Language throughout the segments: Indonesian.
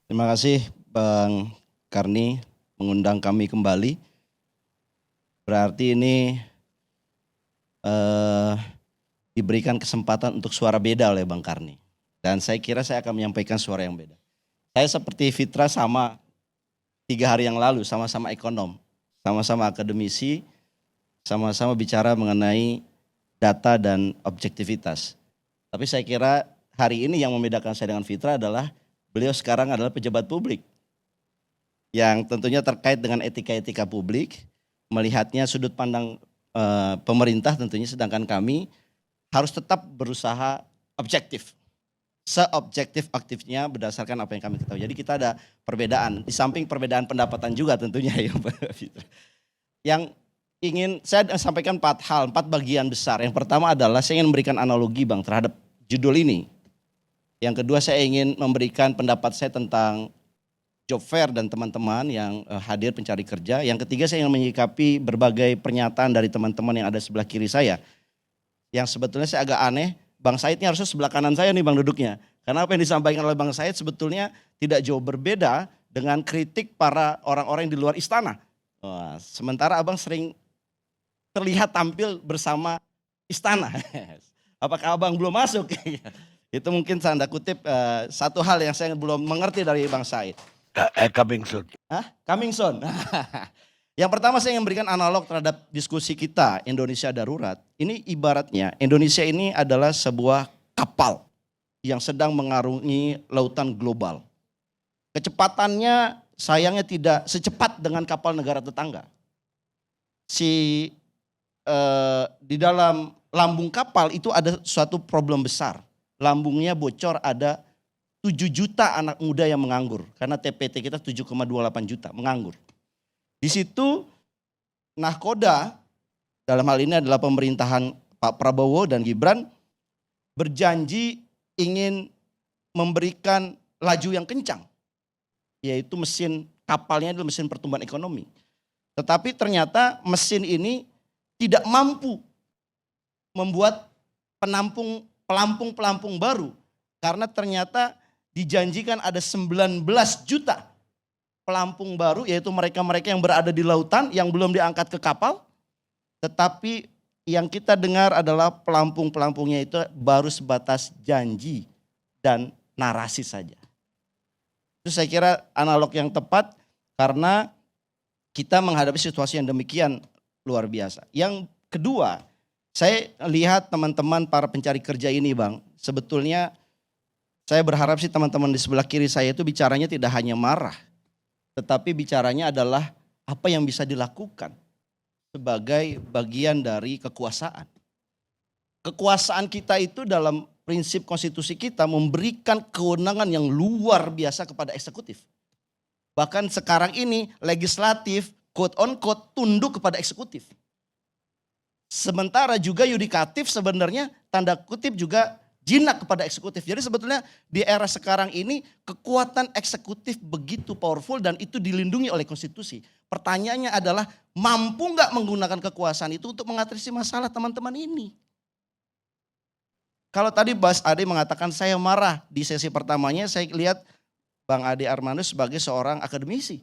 Terima kasih Bang Karni mengundang kami kembali. Berarti ini eh, diberikan kesempatan untuk suara beda oleh Bang Karni. Dan saya kira saya akan menyampaikan suara yang beda. Saya seperti Fitra sama 3 hari yang lalu, sama-sama ekonom, sama-sama akademisi, sama-sama bicara mengenai data dan objektivitas. Tapi saya kira hari ini yang membedakan saya dengan Fitra adalah beliau sekarang adalah pejabat publik yang tentunya terkait dengan etika-etika publik, melihatnya sudut pandang pemerintah tentunya, sedangkan kami harus tetap berusaha objektif. Seobjektif aktifnya berdasarkan apa yang kami ketahui. Jadi kita ada perbedaan, di samping perbedaan pendapatan juga tentunya ya Pak Fitra. Yang ingin saya sampaikan 4 hal, 4 bagian besar. Yang pertama adalah saya ingin memberikan analogi Bang terhadap judul ini. Yang kedua saya ingin memberikan pendapat saya tentang job fair dan teman-teman yang hadir pencari kerja. Yang ketiga saya ingin menyikapi berbagai pernyataan dari teman-teman yang ada sebelah kiri saya. Yang sebetulnya saya agak aneh, Bang Said ini harusnya sebelah kanan saya nih Bang duduknya. Karena apa yang disampaikan oleh Bang Said sebetulnya tidak jauh berbeda dengan kritik para orang-orang yang di luar istana. Wah, sementara Abang sering terlihat tampil bersama istana. Apakah Abang belum masuk? Itu mungkin tanda kutip satu hal yang saya belum mengerti dari Bang Said. Coming soon. Coming soon. Yang pertama saya ingin memberikan analog terhadap diskusi kita Indonesia Darurat. Ini ibaratnya Indonesia ini adalah sebuah kapal yang sedang mengarungi lautan global. Kecepatannya sayangnya tidak secepat dengan kapal negara tetangga. Di dalam lambung kapal itu ada suatu problem besar. Lambungnya bocor, ada 7 juta anak muda yang menganggur. Karena TPT kita 7,28 juta menganggur. Di situ nahkoda dalam hal ini adalah pemerintahan Pak Prabowo dan Gibran berjanji ingin memberikan laju yang kencang. Yaitu mesin kapalnya adalah mesin pertumbuhan ekonomi. Tetapi ternyata mesin ini tidak mampu membuat pelampung baru. Karena ternyata dijanjikan ada 19 juta pelampung baru, yaitu mereka-mereka yang berada di lautan yang belum diangkat ke kapal. Tetapi yang kita dengar adalah pelampung-pelampungnya itu baru sebatas janji dan narasi saja. Itu saya kira analog yang tepat karena kita menghadapi situasi yang demikian luar biasa. Yang kedua, saya lihat teman-teman para pencari kerja ini Bang, sebetulnya saya berharap sih teman-teman di sebelah kiri saya itu bicaranya tidak hanya marah, tetapi bicaranya adalah apa yang bisa dilakukan sebagai bagian dari kekuasaan. Kekuasaan kita itu dalam prinsip konstitusi kita memberikan kewenangan yang luar biasa kepada eksekutif. Bahkan sekarang ini legislatif quote on quote tunduk kepada eksekutif. Sementara juga yudikatif sebenarnya tanda kutip juga jinak kepada eksekutif. Jadi sebetulnya di era sekarang ini kekuatan eksekutif begitu powerful dan itu dilindungi oleh konstitusi. Pertanyaannya adalah mampu nggak menggunakan kekuasaan itu untuk mengatasi masalah teman-teman ini. Kalau tadi Bas Ade mengatakan saya marah di sesi pertamanya, saya lihat Bang Ade Armando sebagai seorang akademisi.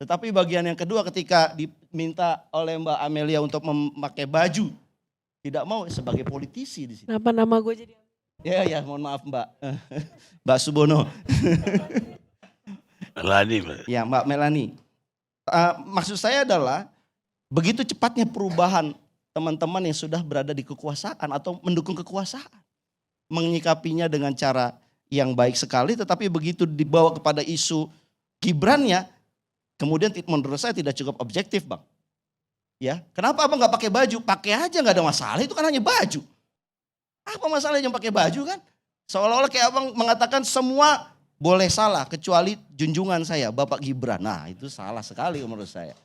Tetapi bagian yang kedua ketika diminta oleh Mbak Amelia untuk memakai baju, tidak mau sebagai politisi di sini. Kenapa nama gue jadi? Ya, mohon maaf Mbak. Mbak Subono. Melani. Ya, Mbak Melani. Maksud saya adalah begitu cepatnya perubahan teman-teman yang sudah berada di kekuasaan atau mendukung kekuasaan. Menyikapinya dengan cara yang baik sekali, tetapi begitu dibawa kepada isu Gibrannya, kemudian menurut saya tidak cukup objektif Bang. Ya, kenapa Abang nggak pakai baju? Pakai aja nggak ada masalah, itu kan hanya baju. Apa masalahnya pakai baju kan? Seolah-olah kayak Abang mengatakan semua boleh salah kecuali junjungan saya Bapak Gibran. Nah itu salah sekali menurut saya.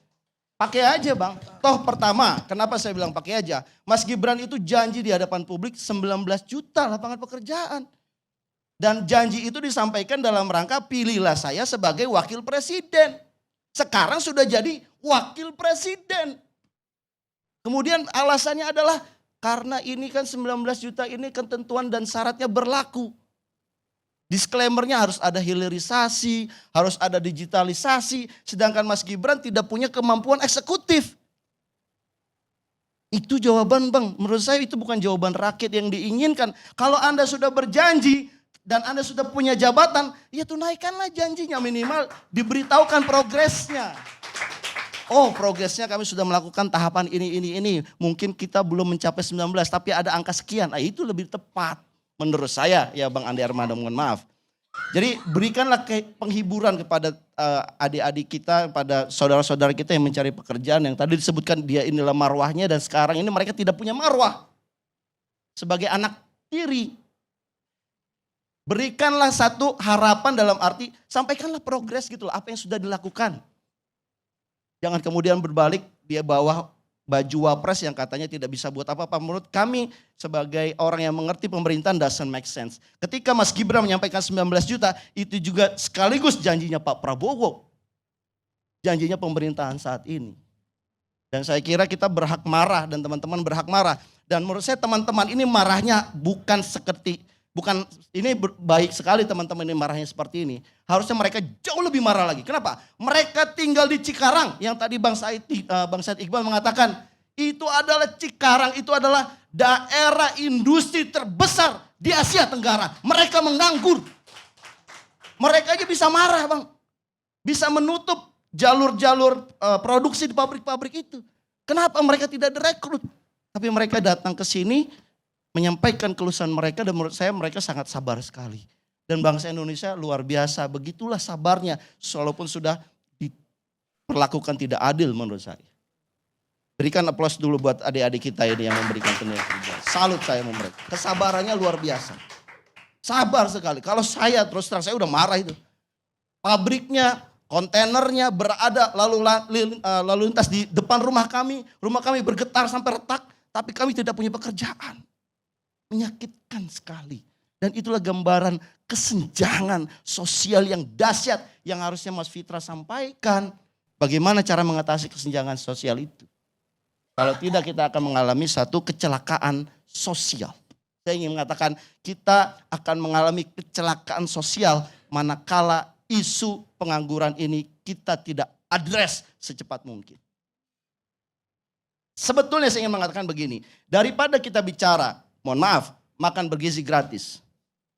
Pakai aja Bang. Toh pertama, kenapa saya bilang pakai aja? Mas Gibran itu janji di hadapan publik 19 juta lapangan pekerjaan. Dan janji itu disampaikan dalam rangka pilihlah saya sebagai wakil presiden. Sekarang sudah jadi wakil presiden. Kemudian alasannya adalah karena ini kan 19 juta ini ketentuan dan syaratnya berlaku. Disclaimer-nya harus ada hilirisasi, harus ada digitalisasi, sedangkan Mas Gibran tidak punya kemampuan eksekutif. Itu jawaban Bang, menurut saya itu bukan jawaban rakyat yang diinginkan. Kalau Anda sudah berjanji dan Anda sudah punya jabatan, ya tunaikanlah janjinya, minimal diberitahukan progresnya. Oh, progresnya kami sudah melakukan tahapan ini. Mungkin kita belum mencapai 19, tapi ada angka sekian. Itu lebih tepat menurut saya ya Bang Andi Armando, mohon maaf. Jadi berikanlah penghiburan kepada adik-adik kita, pada saudara-saudara kita yang mencari pekerjaan. Yang tadi disebutkan dia inilah marwahnya, dan sekarang ini mereka tidak punya marwah. Sebagai anak tiri. Berikanlah satu harapan dalam arti, sampaikanlah progres gitu loh, apa yang sudah dilakukan. Jangan kemudian berbalik, dia bawa baju wapres yang katanya tidak bisa buat apa-apa. Menurut kami sebagai orang yang mengerti pemerintahan doesn't make sense. Ketika Mas Gibran menyampaikan 19 juta, itu juga sekaligus janjinya Pak Prabowo. Janjinya pemerintahan saat ini. Dan saya kira kita berhak marah dan teman-teman berhak marah. Dan menurut saya teman-teman ini marahnya bukan ini baik sekali teman-teman ini marahnya seperti ini. Harusnya mereka jauh lebih marah lagi. Kenapa? Mereka tinggal di Cikarang. Yang tadi Bang Said Iqbal mengatakan, itu adalah Cikarang, itu adalah daerah industri terbesar di Asia Tenggara. Mereka menganggur. Mereka aja bisa marah Bang. Bisa menutup jalur-jalur produksi di pabrik-pabrik itu. Kenapa mereka tidak direkrut? Tapi mereka datang ke sini, menyampaikan keluhan mereka, dan menurut saya mereka sangat sabar sekali. Dan bangsa Indonesia luar biasa, begitulah sabarnya walaupun sudah diperlakukan tidak adil menurut saya. Berikan aplaus dulu buat adik-adik kita ini yang memberikan tenaga kerja. Salut saya sama mereka, kesabarannya luar biasa. Sabar sekali, kalau saya terus terang saya udah marah itu. Pabriknya, kontainernya berada lalu lintas di depan rumah kami bergetar sampai retak, tapi kami tidak punya pekerjaan. Menyakitkan sekali. Dan itulah gambaran kesenjangan sosial yang dahsyat yang harusnya Mas Fitra sampaikan. Bagaimana cara mengatasi kesenjangan sosial itu? Kalau tidak kita akan mengalami satu kecelakaan sosial. Saya ingin mengatakan kita akan mengalami kecelakaan sosial manakala isu pengangguran ini kita tidak address secepat mungkin. Sebetulnya saya ingin mengatakan begini, daripada kita bicara, mohon maaf, makan bergizi gratis,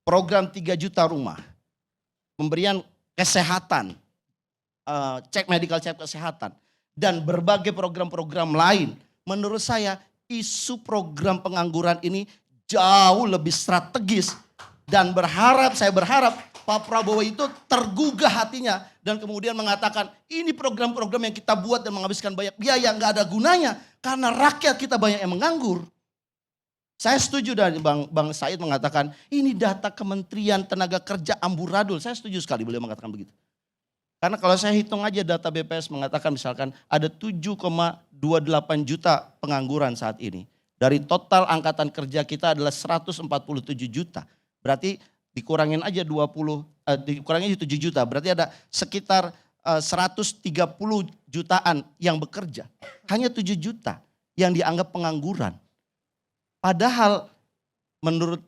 program 3 juta rumah, pemberian kesehatan, cek medical check kesehatan, dan berbagai program-program lain, menurut saya isu program pengangguran ini jauh lebih strategis, dan saya berharap Pak Prabowo itu tergugah hatinya dan kemudian mengatakan ini program-program yang kita buat dan menghabiskan banyak biaya nggak ada gunanya karena rakyat kita banyak yang menganggur. Saya setuju dengan Bang Said mengatakan ini data Kementerian Tenaga Kerja amburadul. Saya setuju sekali beliau mengatakan begitu. Karena kalau saya hitung aja data BPS mengatakan misalkan ada 7,28 juta pengangguran saat ini. Dari total angkatan kerja kita adalah 147 juta. Berarti dikurangin aja 7 juta. Berarti ada sekitar 130 jutaan yang bekerja. Hanya 7 juta yang dianggap pengangguran. Padahal menurut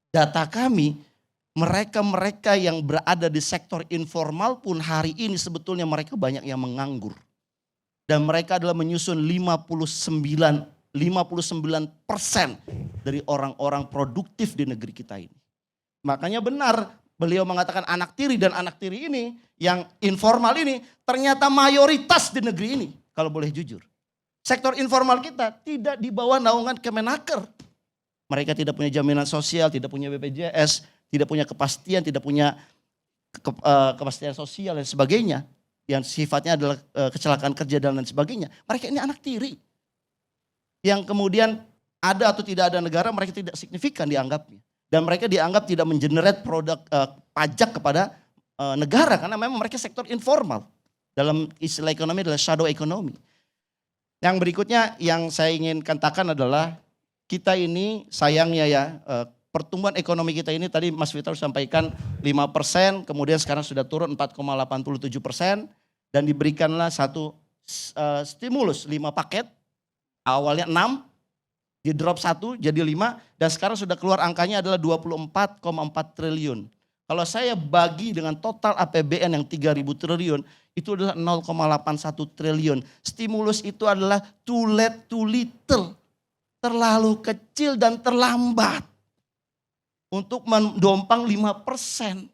data kami, mereka-mereka yang berada di sektor informal pun hari ini sebetulnya mereka banyak yang menganggur. Dan mereka adalah menyusun 59% dari orang-orang produktif di negeri kita ini. Makanya benar beliau mengatakan anak tiri, dan anak tiri ini yang informal ini ternyata mayoritas di negeri ini kalau boleh jujur. Sektor informal kita tidak di bawah naungan Kemenaker. Mereka tidak punya jaminan sosial, tidak punya BPJS, tidak punya kepastian, tidak punya kepastian sosial dan sebagainya. Yang sifatnya adalah kecelakaan kerja dan lain sebagainya. Mereka ini anak tiri. Yang kemudian ada atau tidak ada negara, mereka tidak signifikan dianggapnya. Dan mereka dianggap tidak mengenerate produk pajak kepada negara karena memang mereka sektor informal. Dalam istilah ekonomi adalah shadow economy. Yang berikutnya yang saya ingin katakan adalah kita ini sayangnya ya pertumbuhan ekonomi kita ini tadi Mas Fitra sampaikan 5%, kemudian sekarang sudah turun 4,87% dan diberikanlah satu stimulus 5 paket, awalnya 6, di drop 1 jadi 5 dan sekarang sudah keluar angkanya adalah 24,4 triliun. Kalau saya bagi dengan total APBN yang 3.000 triliun, itu adalah 0,81 triliun. Stimulus itu adalah too late too little. Terlalu kecil dan terlambat. Untuk mendompang 5%.